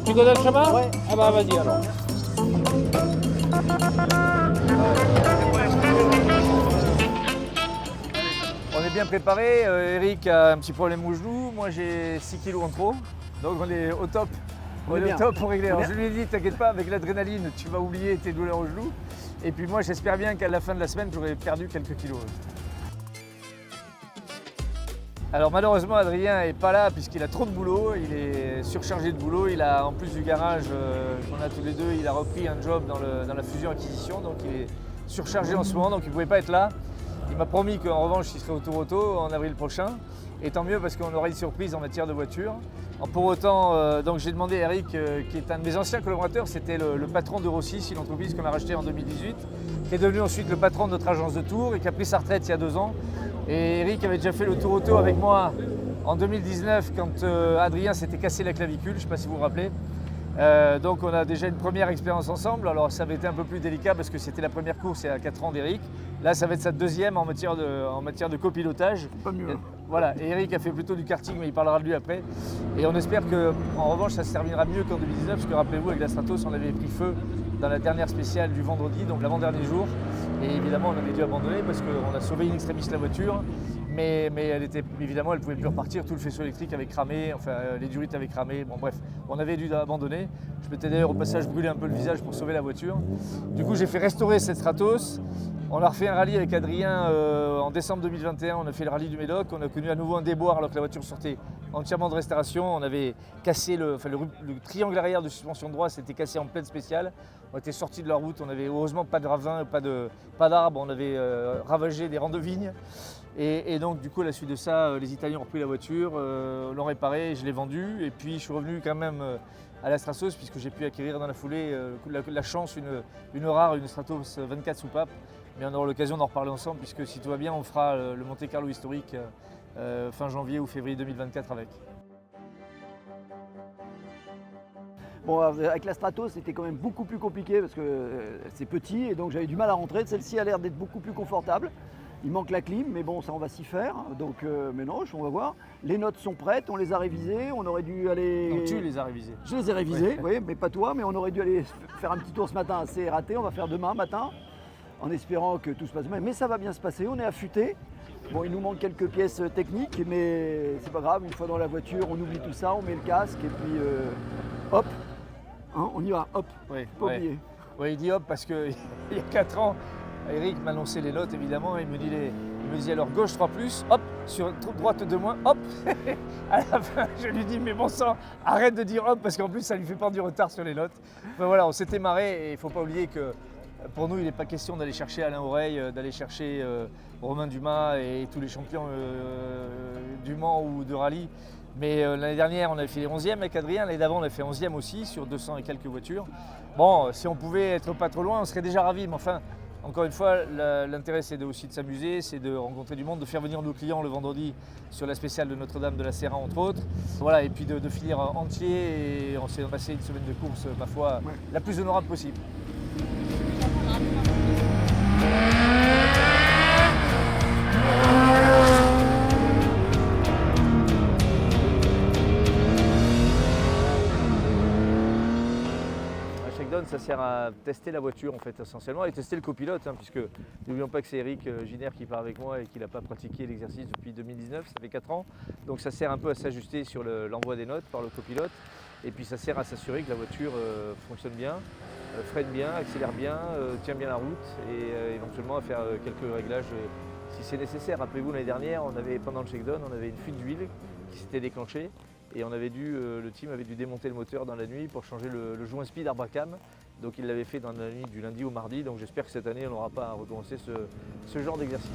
Tu connais le chemin? Ouais. Ah bah vas-y alors. On est bien préparé. Eric a un petit problème au genou. Moi j'ai 6 kilos en trop. Donc on est au top. On est au top pour régler. Alors je lui ai dit, t'inquiète pas, avec l'adrénaline, tu vas oublier tes douleurs au genou. Et puis moi j'espère bien qu'à la fin de la semaine, j'aurai perdu quelques kilos. Alors malheureusement Adrien n'est pas là puisqu'il a trop de boulot, il est surchargé de boulot, il a en plus du garage qu'on a tous les deux, il a repris un job dans la fusion-acquisition, donc il est surchargé en ce moment, donc il ne pouvait pas être là. Il m'a promis qu'en revanche il serait au Tour Auto en avril prochain, et tant mieux parce qu'on aura une surprise en matière de voiture. Pour autant, donc j'ai demandé à Eric, qui est un de mes anciens collaborateurs, c'était le patron d'Euro6, une entreprise qu'on a rachetée en 2018, qui est devenu ensuite le patron de notre agence de tour et qui a pris sa retraite il y a 2 ans. Et Eric avait déjà fait le Tour Auto avec moi en 2019 quand Adrien s'était cassé la clavicule, je ne sais pas si vous vous rappelez. Donc on a déjà une première expérience ensemble. Alors ça avait été un peu plus délicat parce que c'était la première course il y a 4 ans d'Eric. Là ça va être sa deuxième en matière de copilotage. Pas mieux. Hein. Voilà, et Eric a fait plutôt du karting mais il parlera de lui après. Et on espère qu'en revanche ça se terminera mieux qu'en 2019 parce que rappelez-vous avec la Stratos on avait pris feu dans la dernière spéciale du vendredi, donc l'avant-dernier jour. Et évidemment on avait dû abandonner parce qu'on a sauvé in extremis la voiture. Mais évidemment, elle ne pouvait plus repartir, tout le faisceau électrique avait cramé, enfin les durites avaient cramé, bon bref, on avait dû abandonner. Je m'étais d'ailleurs au passage brûlé un peu le visage pour sauver la voiture. Du coup, j'ai fait restaurer cette Stratos. On a refait un rallye avec Adrien en décembre 2021, on a fait le rallye du Médoc, on a connu à nouveau un déboire alors que la voiture sortait entièrement de restauration. On avait cassé le triangle arrière de suspension droite, c'était cassé en pleine spéciale. On était sortis de la route, on avait heureusement pas de ravin, pas d'arbres, on avait ravagé des rangs de vignes. Et donc du coup à la suite de ça, les Italiens ont repris la voiture, l'ont réparée, je l'ai vendue et puis je suis revenu quand même à la Stratos puisque j'ai pu acquérir dans la foulée la chance, une rare, une Stratos 24 soupapes. Mais on aura l'occasion d'en reparler ensemble puisque si tout va bien on fera le Monte Carlo historique fin janvier ou février 2024 avec. Bon, avec la Stratos, c'était quand même beaucoup plus compliqué parce que c'est petit et donc j'avais du mal à rentrer. Celle-ci a l'air d'être beaucoup plus confortable. Il manque la clim, mais bon, ça on va s'y faire. Donc, mais non, on va voir. Les notes sont prêtes, on les a révisées. On aurait dû aller. Donc tu les as révisées? Je les ai révisées, oui, mais pas toi. Mais on aurait dû aller faire un petit tour ce matin assez raté. On va faire demain matin, en espérant que tout se passe bien. Mais ça va bien se passer. On est affûté. Bon, il nous manque quelques pièces techniques, mais c'est pas grave. Une fois dans la voiture, on oublie tout ça, on met le casque et puis hop, hein, on y va. Hop. Oui, pas oublier. Oui, il dit hop parce qu'il y a 4 ans. Eric m'annonçait les notes évidemment, il me dit alors gauche 3+, hop, sur droite 2-, hop. À la fin, je lui dis mais bon sang, arrête de dire hop parce qu'en plus ça lui fait prendre du retard sur les notes. Enfin voilà, on s'était marré et il ne faut pas oublier que pour nous il n'est pas question d'aller chercher Alain Oreille, d'aller chercher Romain Dumas et tous les champions du Mans ou de rallye. Mais l'année dernière, on avait fait les 11e avec Adrien. L'année d'avant, on a fait 11e aussi sur 200 et quelques voitures. Bon, si on pouvait être pas trop loin, on serait déjà ravis. Mais enfin, encore une fois, l'intérêt, c'est aussi de s'amuser, c'est de rencontrer du monde, de faire venir nos clients le vendredi sur la spéciale de Notre-Dame de la Serra, entre autres. Voilà, et puis de finir entier. Et on s'est passé une semaine de course, ma foi, la plus honorable possible. Ça sert à tester la voiture en fait essentiellement et tester le copilote hein, puisque n'oublions pas que c'est Eric Giner qui part avec moi et qui n'a pas pratiqué l'exercice depuis 2019, ça fait 4 ans. Donc ça sert un peu à s'ajuster sur l'envoi des notes par le copilote et puis ça sert à s'assurer que la voiture fonctionne bien, freine bien, accélère bien, tient bien la route et éventuellement à faire quelques réglages si c'est nécessaire. Rappelez-vous l'année dernière, pendant le shakedown, on avait une fuite d'huile qui s'était déclenchée. Et le team avait dû démonter le moteur dans la nuit pour changer le joint speed Arbacam. Donc il l'avait fait dans la nuit du lundi au mardi. Donc j'espère que cette année on n'aura pas à recommencer ce genre d'exercice.